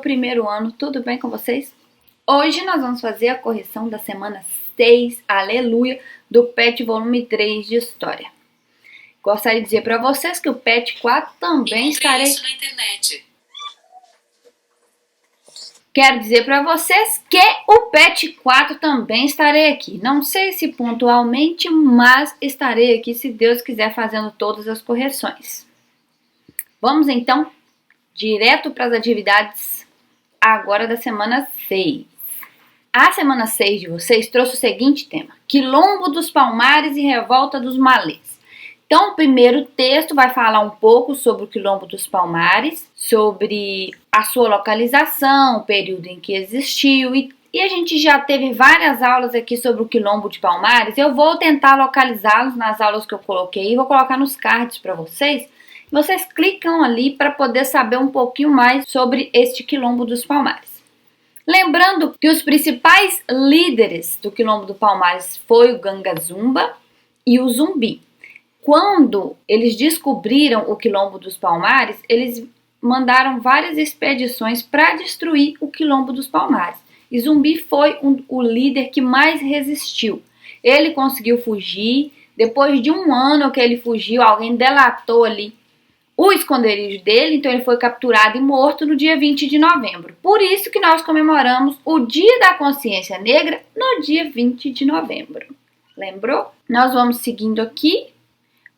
primeiro ano, tudo bem com vocês? Hoje nós vamos fazer a correção da semana 6, aleluia, do PET volume 3 de História. Gostaria de dizer para vocês que o PET 4 também estarei... isso na internet. Quero dizer para vocês que o PET 4 também estarei aqui. Não sei se pontualmente, mas estarei aqui se Deus quiser fazendo todas as correções. Vamos então direto para as atividades agora da semana 6. A semana 6 de vocês trouxe o seguinte tema: Quilombo dos Palmares e Revolta dos Malês. Então, o primeiro texto vai falar um pouco sobre o Quilombo dos Palmares, sobre a sua localização, o período em que existiu, e a gente já teve várias aulas aqui sobre o Quilombo de Palmares. Eu vou tentar localizá-los nas aulas que eu coloquei e vou colocar nos cards para vocês. Vocês clicam ali para poder saber um pouquinho mais sobre este Quilombo dos Palmares. Lembrando que os principais líderes do Quilombo do Palmares foi o Gangazumba e o Zumbi. Quando eles descobriram o Quilombo dos Palmares, eles mandaram várias expedições para destruir o Quilombo dos Palmares. E Zumbi foi o líder que mais resistiu. Ele conseguiu fugir. Depois de um ano que ele fugiu, alguém delatou ali o esconderijo dele, então ele foi capturado e morto no dia 20 de novembro. Por isso que nós comemoramos o Dia da Consciência Negra no dia 20 de novembro. Lembrou? Nós vamos seguindo aqui.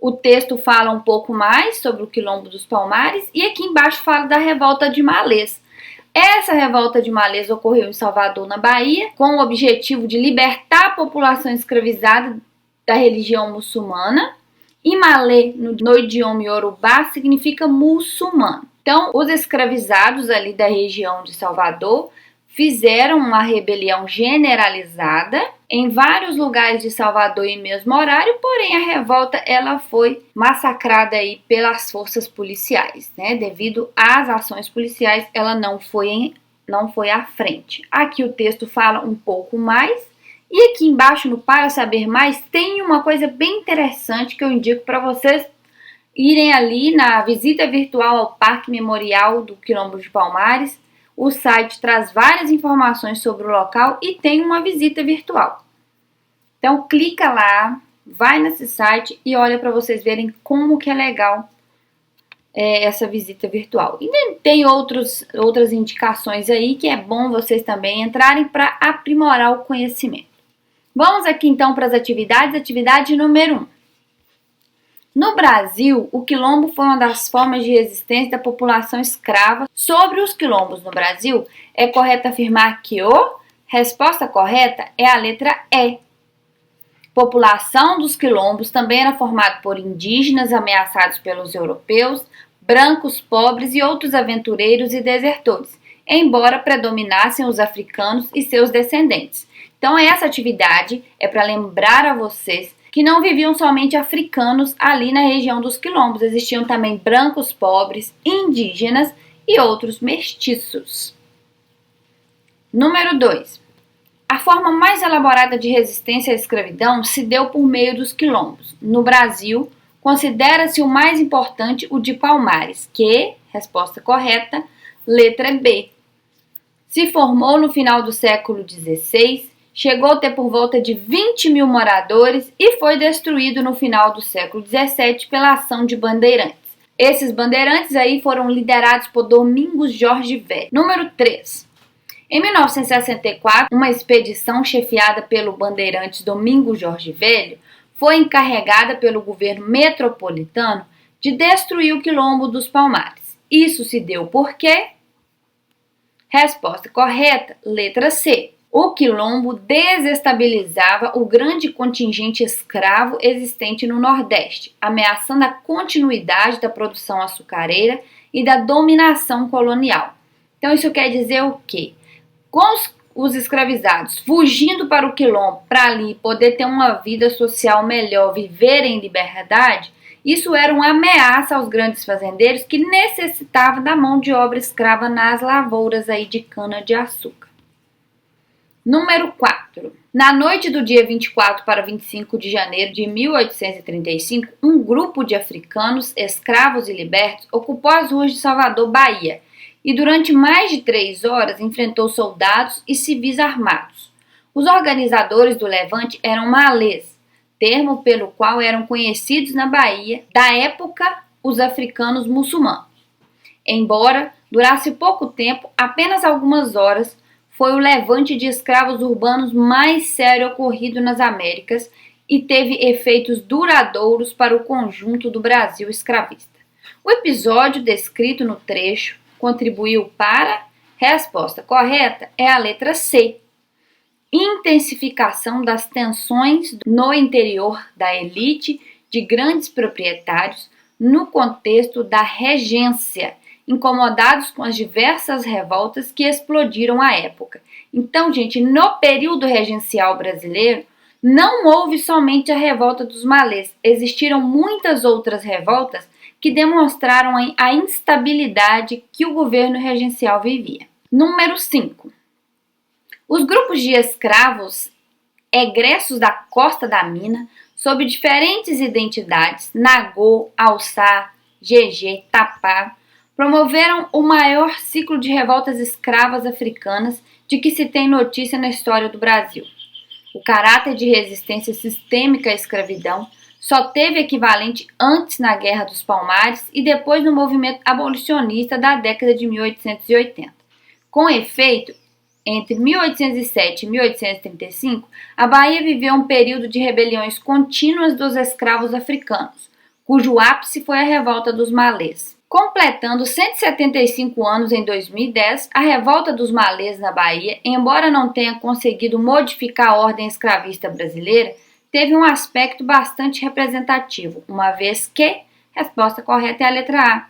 O texto fala um pouco mais sobre o Quilombo dos Palmares e aqui embaixo fala da Revolta de Malês. Essa Revolta de Malês ocorreu em Salvador, na Bahia, com o objetivo de libertar a população escravizada da religião muçulmana. E Malê, no idioma iorubá, significa muçulmano. Então, os escravizados ali da região de Salvador fizeram uma rebelião generalizada em vários lugares de Salvador em mesmo horário, porém a revolta ela foi massacrada aí pelas forças policiais, né? Devido às ações policiais, ela não foi à frente. Aqui o texto fala um pouco mais. E aqui embaixo no Para Saber Mais tem uma coisa bem interessante que eu indico para vocês irem ali na visita virtual ao Parque Memorial do Quilombo de Palmares. O site traz várias informações sobre o local e tem uma visita virtual. Então clica lá, vai nesse site e olha para vocês verem como que é legal essa visita virtual. E tem outras indicações aí que é bom vocês também entrarem para aprimorar o conhecimento. Vamos aqui então para as atividades. Atividade número 1. No Brasil, o quilombo foi uma das formas de resistência da população escrava. Sobre os quilombos no Brasil, é correto afirmar que resposta correta é a letra E. População dos quilombos também era formada por indígenas ameaçados pelos europeus, brancos, pobres e outros aventureiros e desertores, embora predominassem os africanos e seus descendentes. Então essa atividade é para lembrar a vocês que não viviam somente africanos ali na região dos quilombos, existiam também brancos pobres, indígenas e outros mestiços. Número 2. A forma mais elaborada de resistência à escravidão se deu por meio dos quilombos. No Brasil, considera-se o mais importante o de Palmares, que, resposta correta, letra B. Se formou no final do século XVI, chegou a ter por volta de 20 mil moradores e foi destruído no final do século XVII pela ação de bandeirantes. Esses bandeirantes aí foram liderados por Domingos Jorge Velho. Número 3. Em 1964, uma expedição chefiada pelo bandeirante Domingos Jorge Velho foi encarregada pelo governo metropolitano de destruir o Quilombo dos Palmares. Isso se deu por quê? Resposta correta, letra C. O quilombo desestabilizava o grande contingente escravo existente no Nordeste, ameaçando a continuidade da produção açucareira e da dominação colonial. Então isso quer dizer o quê? Com os escravizados fugindo para o quilombo para ali poder ter uma vida social melhor, viver em liberdade, isso era uma ameaça aos grandes fazendeiros que necessitavam da mão de obra escrava nas lavouras aí de cana-de-açúcar. Número 4. Na noite do dia 24 para 25 de janeiro de 1835, um grupo de africanos, escravos e libertos, ocupou as ruas de Salvador, Bahia, e durante mais de 3 horas enfrentou soldados e civis armados. Os organizadores do levante eram malês, termo pelo qual eram conhecidos na Bahia, da época, os africanos muçulmanos. Embora durasse pouco tempo, apenas algumas horas, foi o levante de escravos urbanos mais sério ocorrido nas Américas e teve efeitos duradouros para o conjunto do Brasil escravista. O episódio descrito no trecho contribuiu para resposta correta é a letra C. Intensificação das tensões no interior da elite de grandes proprietários no contexto da regência, incomodados com as diversas revoltas que explodiram à época. Então, gente, no período regencial brasileiro, não houve somente a revolta dos malês, existiram muitas outras revoltas que demonstraram a instabilidade que o governo regencial vivia. Número 5. Os grupos de escravos egressos da Costa da Mina, sob diferentes identidades, Nagô, Alçá, GG, Tapá, promoveram o maior ciclo de revoltas escravas africanas de que se tem notícia na história do Brasil. O caráter de resistência sistêmica à escravidão só teve equivalente antes na Guerra dos Palmares e depois no movimento abolicionista da década de 1880. Com efeito, entre 1807 e 1835, a Bahia viveu um período de rebeliões contínuas dos escravos africanos, cujo ápice foi a revolta dos malês. Completando 175 anos em 2010, a revolta dos malês na Bahia, embora não tenha conseguido modificar a ordem escravista brasileira, teve um aspecto bastante representativo, uma vez que, resposta correta é a letra A,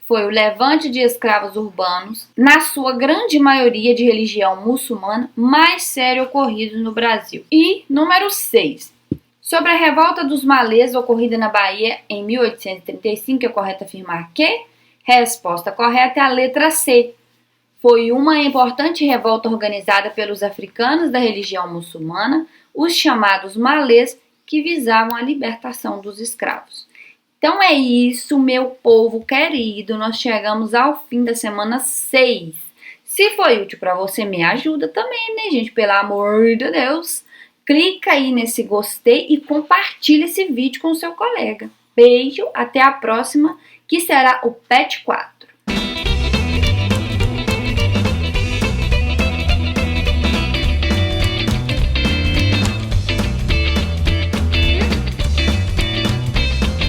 foi o levante de escravos urbanos, na sua grande maioria de religião muçulmana, mais sério ocorrido no Brasil. E número 6. Sobre a revolta dos malês ocorrida na Bahia em 1835, é correto afirmar que? Resposta correta é a letra C. Foi uma importante revolta organizada pelos africanos da religião muçulmana, os chamados malês, que visavam a libertação dos escravos. Então é isso, meu povo querido, nós chegamos ao fim da semana 6. Se foi útil para você, me ajuda também, né, gente? Pelo amor de Deus. Clica aí nesse gostei e compartilha esse vídeo com o seu colega. Beijo, até a próxima, que será o PET 4.